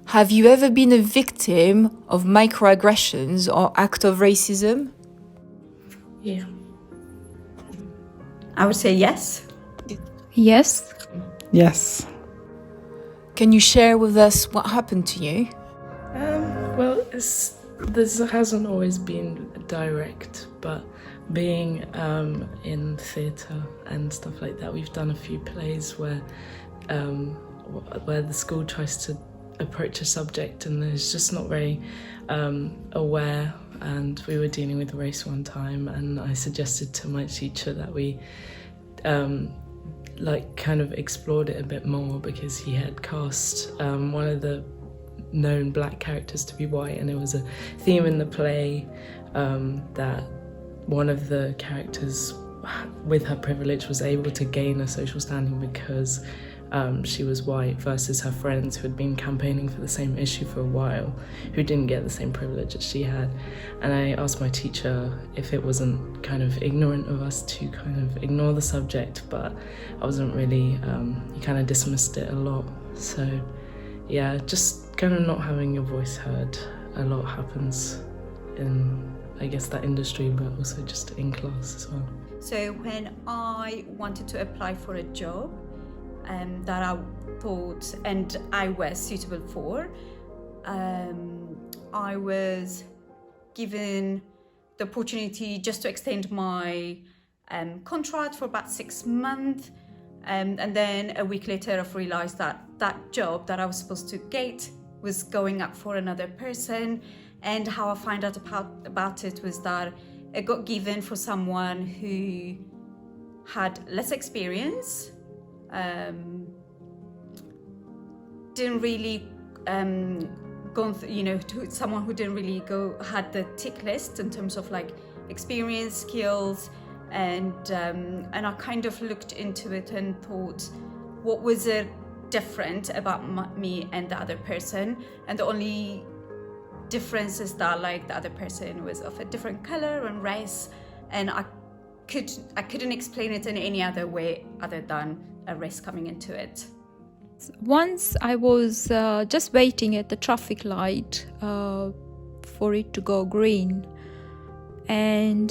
Have you ever been a victim of microaggressions or act of racism? Yeah. I would say yes. Yes. Yes. Can you share with us what happened to you? Well, this hasn't always been direct, but being in theatre and stuff like that, we've done a few plays where the school tries to approach a subject and is just not very aware. And we were dealing with race one time, and I suggested to my teacher that we kind of explored it a bit more, because he had cast one of the known black characters to be white, and it was a theme in the play that one of the characters with her privilege was able to gain a social standing because she was white, versus her friends who had been campaigning for the same issue for a while, who didn't get the same privilege as she had. And I asked my teacher if it wasn't kind of ignorant of us to kind of ignore the subject, but I wasn't really, he kind of dismissed it a lot. So yeah, just kind of not having your voice heard a lot happens in, I guess, that industry, but also just in class as well. So when I wanted to apply for a job that I thought and I was suitable for, I was given the opportunity just to extend my contract for about 6 months. And then a week later, I've realized that that job that I was supposed to get was going up for another person. And how I found out about it was that it got given for someone who had less experience, didn't really gone through, to someone who didn't really had the tick list in terms of like experience, skills, and I kind of looked into it and thought, what was it different about me and the other person? And the only difference is that like the other person was of a different color and race, and I couldn't explain it in any other way other than a race coming into it. Once I was just waiting at the traffic light for it to go green, and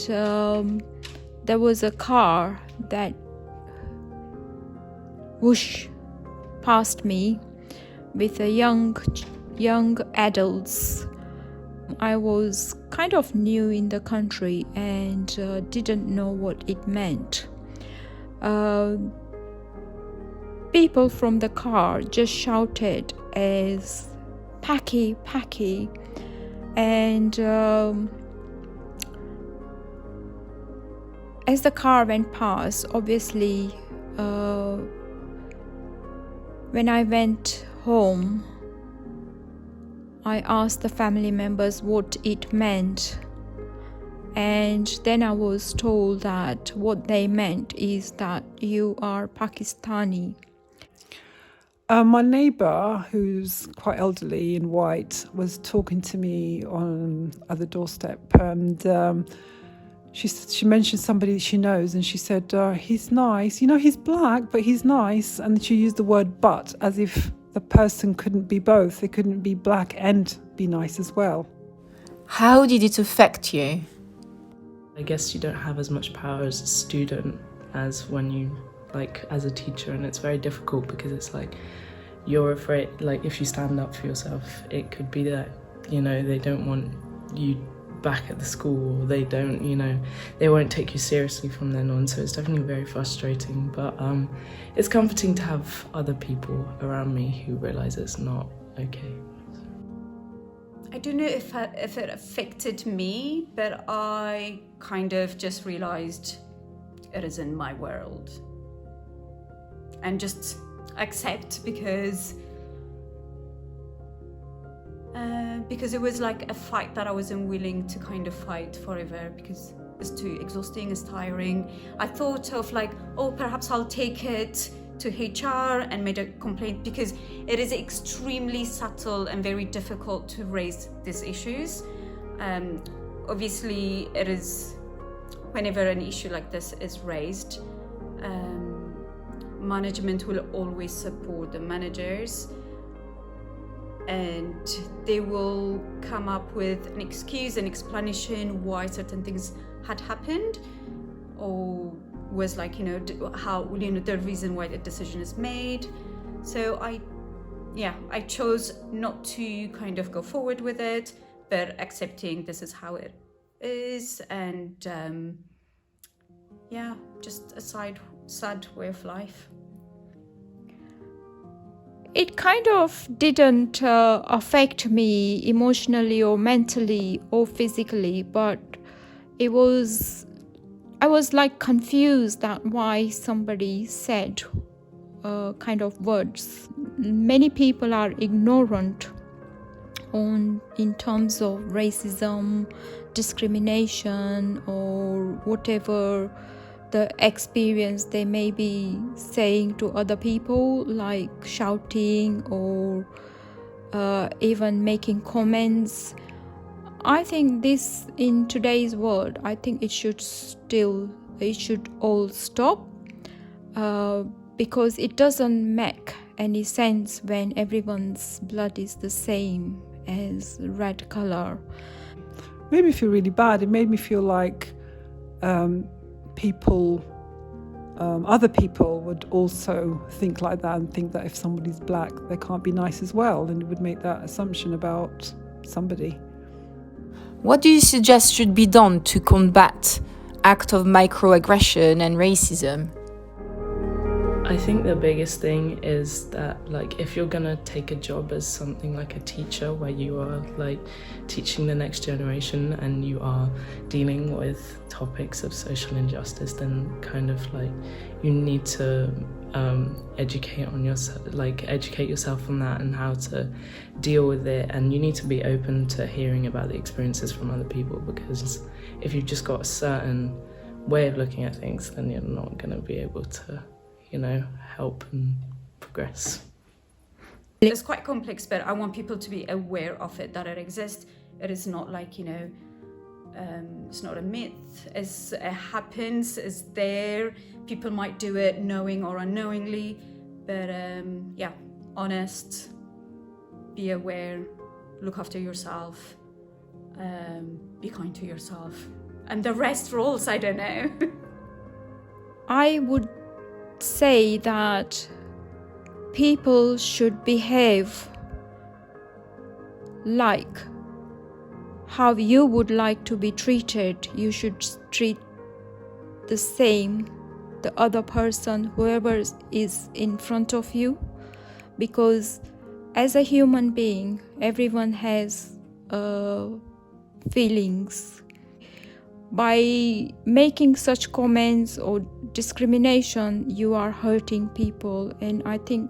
there was a car that whoosh past me with a young adults. I was kind of new in the country and didn't know what it meant. People from the car just shouted as "Paki, Paki," and as the car went past, obviously, when I went home, I asked the family members what it meant, and then I was told that what they meant is that you are Pakistani. My neighbour, who's quite elderly and white, was talking to me on the doorstep, and she mentioned somebody she knows, and she said, he's nice, he's black, but he's nice. And she used the word "but" as if the person couldn't be both. They couldn't be black and be nice as well. How did it affect you? I guess you don't have as much power as a student as when you, as a teacher, and it's very difficult because it's you're afraid, if you stand up for yourself, it could be that, they don't want you back at the school, or they don't, they won't take you seriously from then on. So it's definitely very frustrating, but it's comforting to have other people around me who realize it's not okay. I don't know if it affected me, but I kind of just realized it is in my world and just accept, because it was like a fight that I wasn't willing to kind of fight forever, because it's too exhausting, it's tiring. I thought of perhaps I'll take it to HR and made a complaint, because it is extremely subtle and very difficult to raise these issues. Obviously, it is, whenever an issue like this is raised, management will always support the managers. and they will come up with an excuse, an explanation why certain things had happened, or was like, how, the reason why the decision is made. So I chose not to kind of go forward with it, but accepting this is how it is, and just a sad way of life. It kind of didn't affect me emotionally or mentally or physically, but I was like confused that why somebody said kind of words. Many people are ignorant in terms of racism, discrimination, or whatever the experience they may be saying to other people, like shouting or even making comments. I think this, in today's world, I think it should all stop, because it doesn't make any sense when everyone's blood is the same as red color. It made me feel really bad. It made me feel like other people would also think like that, and think that if somebody's black, they can't be nice as well, and it would make that assumption about somebody. What do you suggest should be done to combat acts of microaggression and racism? I think the biggest thing is that, like, if you're gonna take a job as something like a teacher, where you are like teaching the next generation and you are dealing with topics of social injustice, then kind of like you need to educate yourself on that and how to deal with it, and you need to be open to hearing about the experiences from other people, because if you've just got a certain way of looking at things, then you're not going to be able to help and progress. It's quite complex, but I want people to be aware of it, that it exists. It is not like, it's not a myth. It happens, it's there. People might do it knowing or unknowingly, but honest, be aware, look after yourself, be kind to yourself. And the rest rolls, I don't know. I would say that people should behave like how you would like to be treated. You should treat the same the other person, whoever is in front of you, because as a human being, everyone has feelings. By making such comments or discrimination, you are hurting people, and I think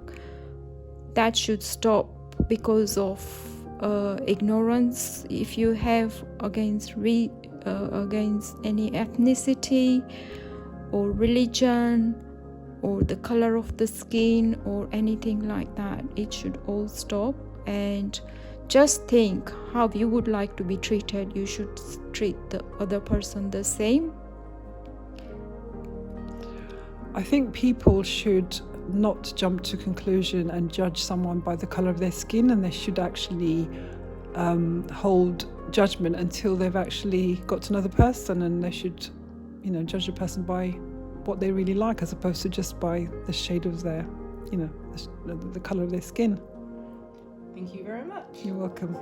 that should stop because of ignorance. If you have against any ethnicity or religion or the color of the skin or anything like that, it should all stop, and just think how you would like to be treated. You should treat the other person the same. I think people should not jump to conclusion and judge someone by the colour of their skin, and they should actually hold judgment until they've actually got to know the person, and they should, judge a person by what they really like, as opposed to just by the shade of their, the colour of their skin. Thank you very much. You're welcome.